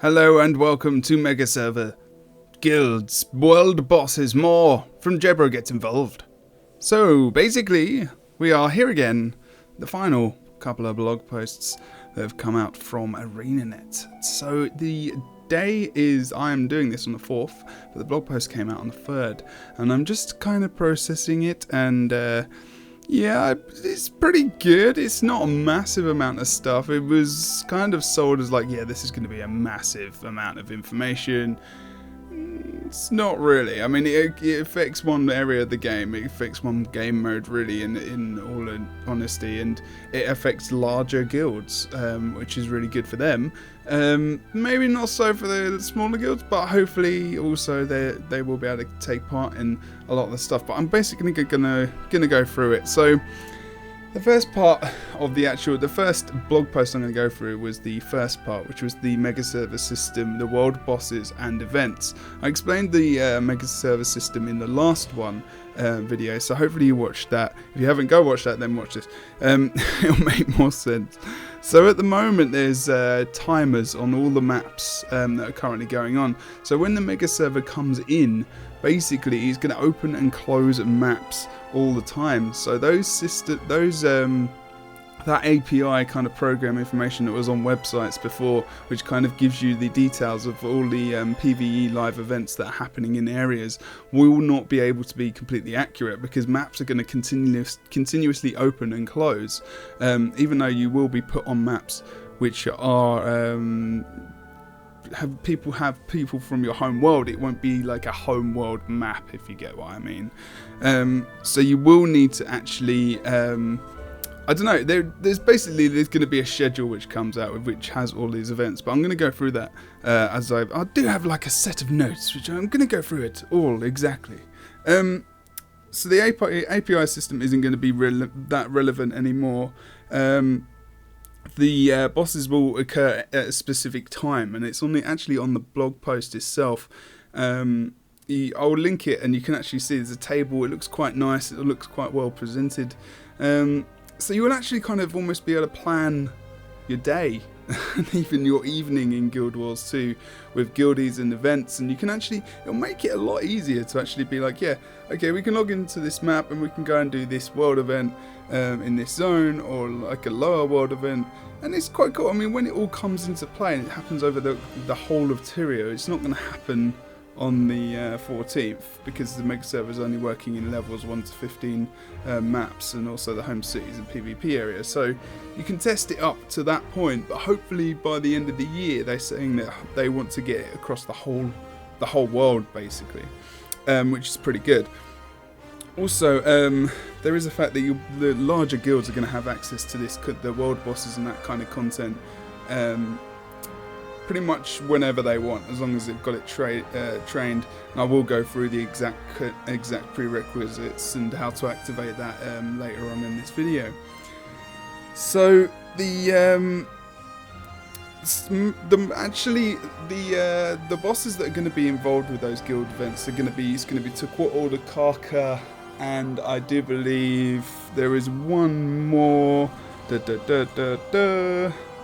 Hello and welcome to Megaserver. Guilds, world bosses, more from Jebro gets involved. So basically, we are here again. The final couple of blog posts that have come out from ArenaNet. So the day is, I am doing this on the 4th, but the blog post came out on the 3rd. And I'm just kind of processing it and yeah, it's pretty good. It's not a massive amount of stuff. It was kind of sold as like, yeah, this is going to be a massive amount of information. It's not really. I mean, it affects one area of the game. It affects one game mode, really, in all honesty, and it affects larger guilds, which is really good for them. Maybe not so for the smaller guilds, but hopefully also they will be able to take part in a lot of the stuff. But I'm basically gonna go through it. So the first part of the first blog post I'm going to go through was the first part, which was the Megaserver system, the world bosses and events. I explained the Megaserver system in the last video, so hopefully you watched that. If you haven't, go watch that, then watch this. It'll make more sense. So at the moment there's timers on all the maps that are currently going on. So when the Megaserver comes in, basically he's going to open and close maps all the time. So that API kind of program information that was on websites before, which kind of gives you the details of all the PvE live events that are happening in areas, will not be able to be completely accurate because maps are going to continuously open and close, even though you will be put on maps which are have people from your home world. It won't be like a home world map, if you get what I mean. So you will need to actually I don't know, there's going to be a schedule which comes out which has all these events, but I'm going to go through that I do have like a set of notes which I'm going to go through it all exactly. So the API system isn't going to be that relevant anymore. The bosses will occur at a specific time, and it's actually on the blog post itself. I'll link it, and you can actually see there's a table. It looks quite nice. It looks quite well presented. So you will actually kind of almost be able to plan your day and even your evening in Guild Wars 2 with guildies and events, and it'll make it a lot easier to actually be like, yeah, okay, we can log into this map and we can go and do this world event in this zone, or like a lower world event, and it's quite cool. I mean, when it all comes into play and it happens over the whole of Tyrio, it's not going to happen on the 14th because the Megaserver is only working in levels 1 to 15 maps, and also the home cities and PvP areas. So you can test it up to that point, but hopefully by the end of the year they're saying that they want to get it across the whole world basically, which is pretty good. Also, there is the fact that the larger guilds are going to have access to this, the world bosses and that kind of content, pretty much whenever they want, as long as they've got it trained. And I will go through the exact prerequisites and how to activate that later on in this video. So the bosses that are going to be involved with those guild events are going to be Tukwot the Karka, and I do believe there is one more.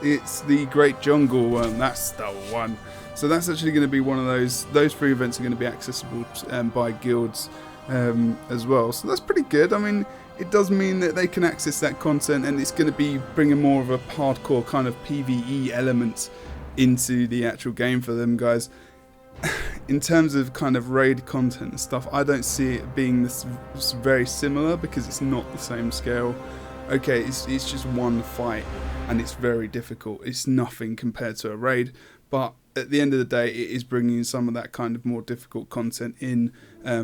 It's the Great Jungle one. That's the one. So that's actually going to be one of those. Those 3 events are going to be accessible by guilds as well. So that's pretty good. I mean, it does mean that they can access that content, and it's going to be bringing more of a hardcore kind of PvE element into the actual game for them guys. In terms of kind of raid content and stuff, I don't see it being this very similar because it's not the same scale. Okay, it's just one fight and it's very difficult. It's nothing compared to a raid, but at the end of the day, it is bringing some of that kind of more difficult content in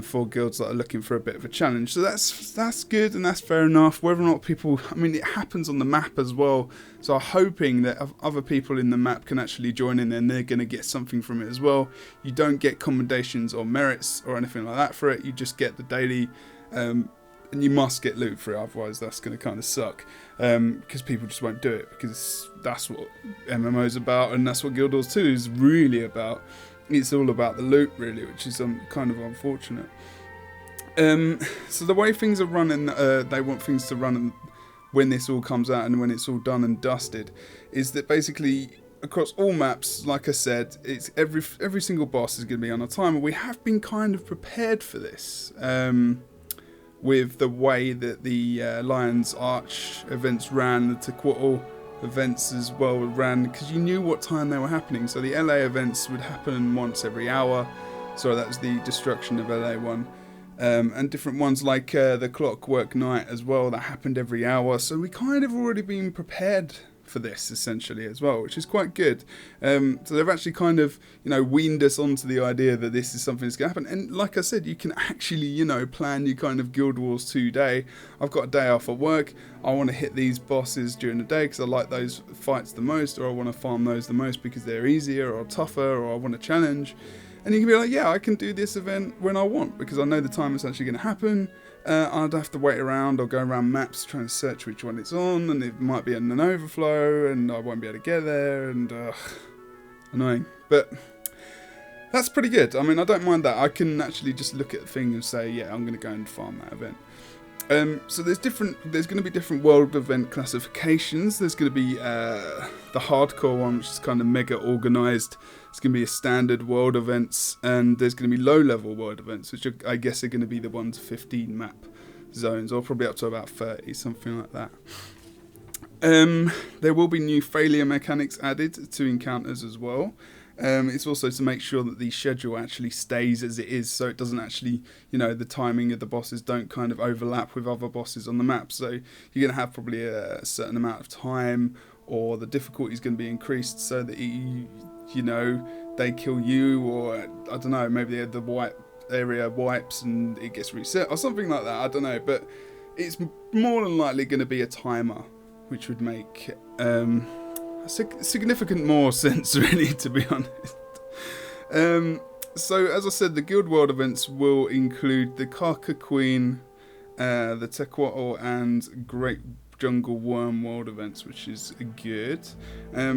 for guilds that are looking for a bit of a challenge. So that's good and that's fair enough. Whether or not people, I mean, it happens on the map as well. So I'm hoping that other people in the map can actually join in and they're going to get something from it as well. You don't get commendations or merits or anything like that for it. You just get the daily. And you must get loot for it, otherwise that's going to kind of suck, because people just won't do it, because that's what MMO's about, and that's what Guild Wars 2 is really about. It's all about the loot, really, which is kind of unfortunate. So the way things are running, they want things to run when this all comes out and when it's all done and dusted, is that basically across all maps, like I said, it's every single boss is going to be on a timer. We have been kind of prepared for this with the way that the Lion's Arch events ran, the Tequatl events as well ran, because you knew what time they were happening. So the LA events would happen once every hour. So that was the destruction of LA one. And different ones like the Clockwork Night as well, that happened every hour. So we kind of already been prepared for this essentially as well, which is quite good. So they've actually kind of, weaned us onto the idea that this is something that's going to happen. And like I said, you can actually, plan your kind of Guild Wars 2 day. I've got a day off at work. I want to hit these bosses during the day because I like those fights the most, or I want to farm those the most because they're easier or tougher, or I want a challenge. And you can be like, yeah, I can do this event when I want because I know the time it's actually going to happen. I'd have to wait around or go around maps trying to search which one it's on, and it might be in an overflow and I won't be able to get there, and annoying. But that's pretty good. I mean, I don't mind that. I can actually just look at the thing and say, yeah, I'm going to go and farm that event. So there's going to be different world event classifications. There's going to be the hardcore one, which is kind of mega organized. It's going to be a standard world events, and there's going to be low level world events, which I guess are going to be the 1 to 15 map zones, or probably up to about 30, something like that. There will be new failure mechanics added to encounters as well. It's also to make sure that the schedule actually stays as it is, so it doesn't actually, the timing of the bosses don't kind of overlap with other bosses on the map. So you're going to have probably a certain amount of time, or the difficulty is going to be increased so that they kill you, or I don't know, maybe the white area wipes and it gets reset or something like that. I don't know, but it's more than likely going to be a timer, which would make significant more sense, really, to be honest. So as I said, the Guild World events will include the Karka Queen, the Tequatl and Great Jungle Worm World events, which is good.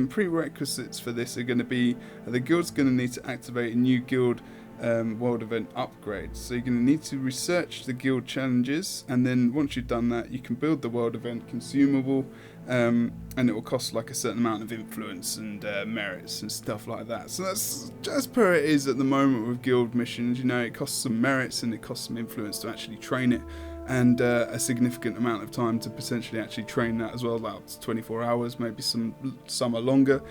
Prerequisites for this are going to be the guild's going to need to activate a new guild world event upgrade. So you're going to need to research the guild challenges, and then once you've done that, you can build the world event consumable, and it will cost like a certain amount of influence and merits and stuff like that. So that's just per it is at the moment with guild missions. It costs some merits and it costs some influence to actually train it, and a significant amount of time to potentially actually train that as well, about 24 hours, maybe some are longer.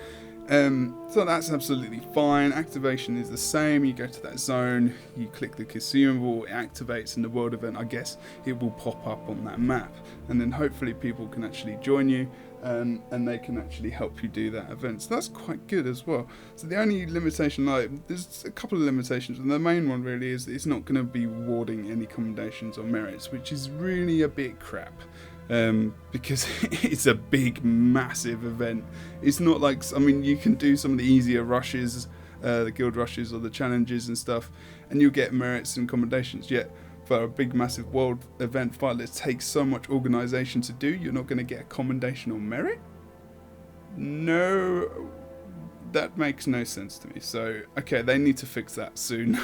So that's absolutely fine. Activation is the same. You go to that zone, you click the consumable, it activates, and the world event, I guess, it will pop up on that map, and then hopefully people can actually join you, and they can actually help you do that event. So that's quite good as well. So the only limitation, there's a couple of limitations, and the main one really is that it's not going to be rewarding any commendations or merits, which is really a bit crap. Because it's a big, massive event. It's not like, you can do some of the easier rushes, the guild rushes or the challenges and stuff, and you'll get merits and commendations. Yet for a big, massive world event fight that takes so much organisation to do, you're not going to get a commendation or merit? No, that makes no sense to me. So, okay, they need to fix that soon.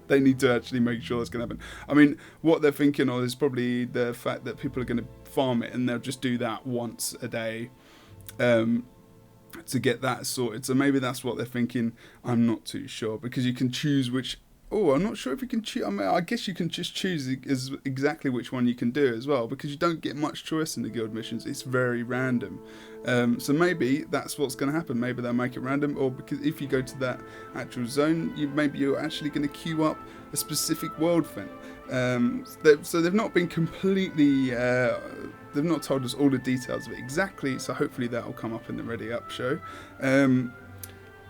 They need to actually make sure that's going to happen. What they're thinking of is probably the fact that people are going to farm it, and they'll just do that once a day to get that sorted. So maybe that's what they're thinking. I'm not too sure, because you can choose which... Oh, I'm not sure if you can choose. I guess you can just choose exactly which one you can do as well, because you don't get much choice in the guild missions. It's very random. So maybe that's what's going to happen. Maybe they'll make it random, or because if you go to that actual zone, maybe you're actually going to queue up a specific world event. So they've not been completely... they've not told us all the details of it exactly, so hopefully that'll come up in the Ready Up show.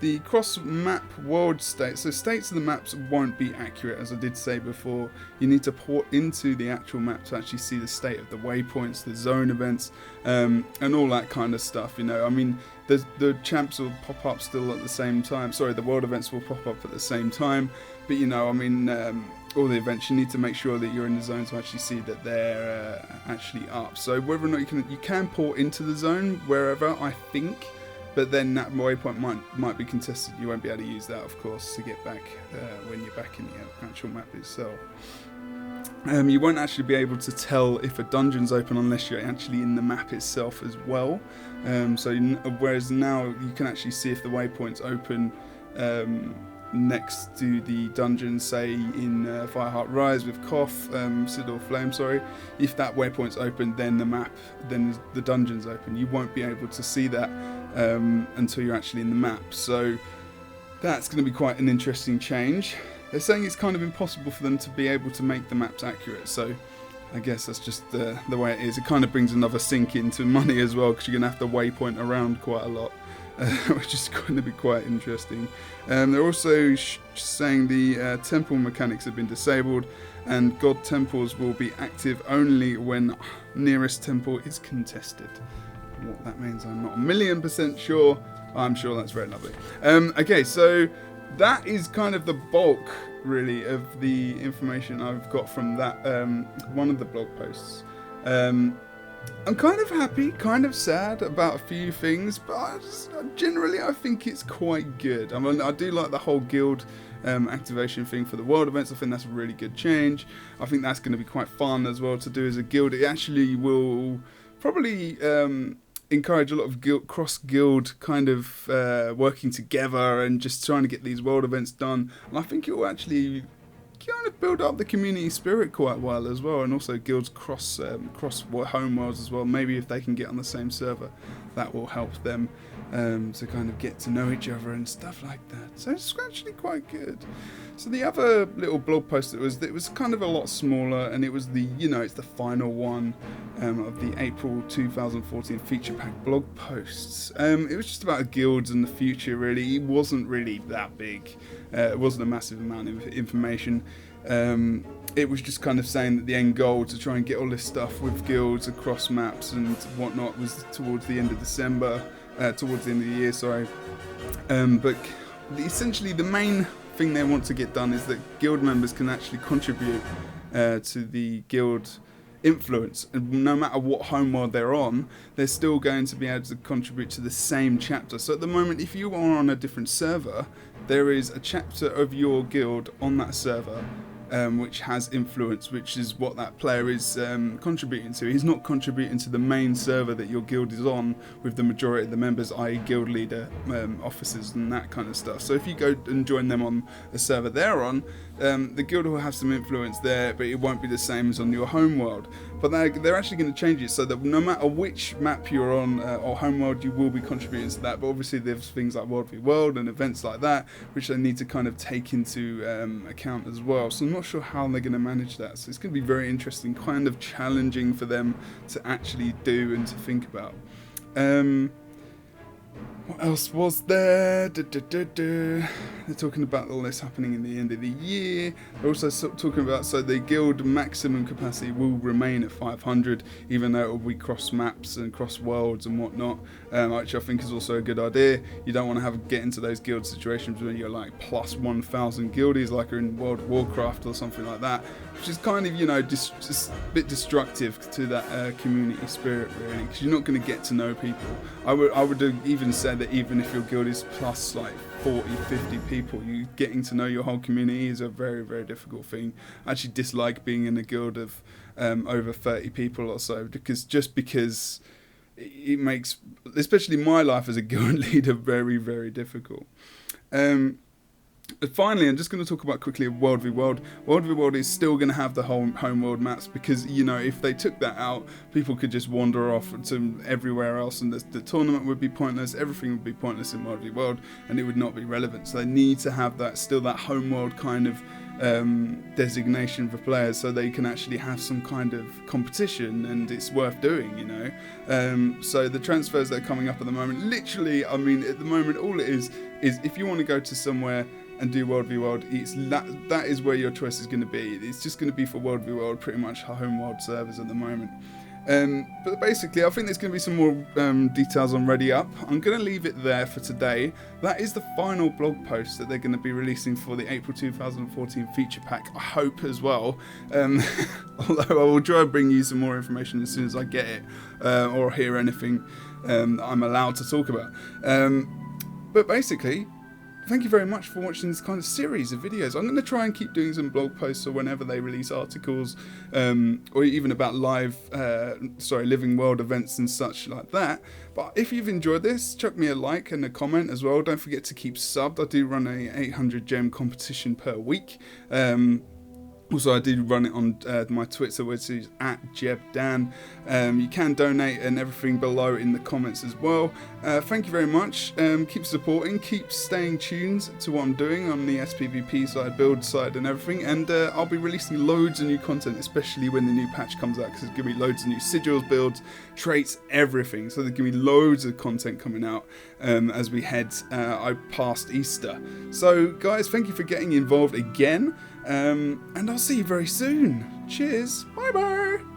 The cross-map world states, so states of the maps won't be accurate, as I did say before. You need to port into the actual map to actually see the state of the waypoints, the zone events, and all that kind of stuff. The champs will pop up still at the same time. Sorry, the world events will pop up at the same time. But all the events, you need to make sure that you're in the zone to actually see that they're actually up. So whether or not you can port into the zone wherever, I think. But then that waypoint might be contested. You won't be able to use that, of course, to get back when you're back in the actual map itself. You won't actually be able to tell if a dungeon's open unless you're actually in the map itself as well. Whereas now you can actually see if the waypoint's open next to the dungeon, say in Fireheart Rise with Koth, Sidor Flame, sorry. If that waypoint's open, then the dungeon's open. You won't be able to see that until you're actually in the map. So that's going to be quite an interesting change. They're saying it's kind of impossible for them to be able to make the maps accurate, so I guess that's just the way it is. It kind of brings another sink into money as well, because you're going to have to waypoint around quite a lot, which is going to be quite interesting. They're also saying the temple mechanics have been disabled, and god temples will be active only when nearest temple is contested. What that means, I'm not 1,000,000% sure. I'm sure that's very lovely. Okay, so that is kind of the bulk, really, of the information I've got from that one of the blog posts. I'm kind of happy, kind of sad about a few things, but generally I think it's quite good. I mean, I do like the whole guild activation thing for the world events. I think that's a really good change. I think that's going to be quite fun as well to do as a guild. It actually will probably encourage a lot of cross-guild kind of working together and just trying to get these world events done. And I think it will actually kind of build up the community spirit quite well as well, and also guilds cross home worlds as well. Maybe if they can get on the same server, that will help them to kind of get to know each other and stuff like that. So it's actually quite good. So the other little blog post it was kind of a lot smaller, and it was it's the final one of the April 2014 feature pack blog posts. It was just about guilds and the future, really. It wasn't really that big. It wasn't a massive amount of information. It was just kind of saying that the end goal to try and get all this stuff with guilds across maps and whatnot was towards the end of December, towards the end of the year, sorry. But essentially the main thing they want to get done is that guild members can actually contribute to the guild influence, and no matter what homeworld they're on, they're still going to be able to contribute to the same chapter. So at the moment, if you are on a different server, there is a chapter of your guild on that server which has influence, which is what that player is contributing to. He's not contributing to the main server that your guild is on with the majority of the members, i.e. guild leader, officers and that kind of stuff. So if you go and join them on a server they're on, the guild will have some influence there, but it won't be the same as on your home world. But they're actually going to change it so that no matter which map you're on or home world, you will be contributing to that. But obviously there's things like World v World and events like that which they need to kind of take into account as well. So I'm not sure how they're going to manage that. So it's going to be very interesting, kind of challenging for them to actually do and to think about. What else was there? They're talking about all this happening in the end of the year. They're also talking about, so the guild maximum capacity will remain at 500, even though it will be cross maps and cross worlds and whatnot, which I think is also a good idea. You don't want to get into those guild situations where you're like plus 1,000 guildies, like in World of Warcraft or something like that, which is kind of, just a bit destructive to that community spirit, really, because you're not going to get to know people. I would have even said that even if your guild is plus like 40, 50 people, you getting to know your whole community is a very, very difficult thing. I actually dislike being in a guild of over 30 people or so, because it makes, especially my life as a guild leader, very, very difficult. Finally, I'm just going to talk about quickly World v World. World v World is still going to have the whole home world maps, because if they took that out, people could just wander off to everywhere else, and the tournament would be pointless. Everything would be pointless in World v World, and it would not be relevant. So they need to have that home world kind of designation for players, so they can actually have some kind of competition, and it's worth doing, So the transfers that are coming up at the moment, literally, I mean, at the moment, all it is if you want to go to somewhere and do World v World, that is where your choice is going to be. It's just going to be for World v World, pretty much home world servers at the moment. But basically, I think there's going to be some more details on Ready Up. I'm going to leave it there for today. That is the final blog post that they're going to be releasing for the April 2014 feature pack, I hope, as well. Although I will try and bring you some more information as soon as I get it, or hear anything that I'm allowed to talk about. But basically, thank you very much for watching this kind of series of videos. I'm going to try and keep doing some blog posts or whenever they release articles, or even about living world events and such like that. But if you've enjoyed this, chuck me a like and a comment as well. Don't forget to keep subbed. I do run a 800 gem competition per week. Also, I do run it on my Twitter, which is @JebDan. You can donate and everything below in the comments as well. Thank you very much. Keep supporting, keep staying tuned to what I'm doing on the SPVP side, build side and everything. And I'll be releasing loads of new content, especially when the new patch comes out, because there's going to be loads of new sigils, builds, traits, everything. So there's going to be loads of content coming out as we head past Easter. So guys, thank you for getting involved again. And I'll see you very soon. Cheers. Bye bye.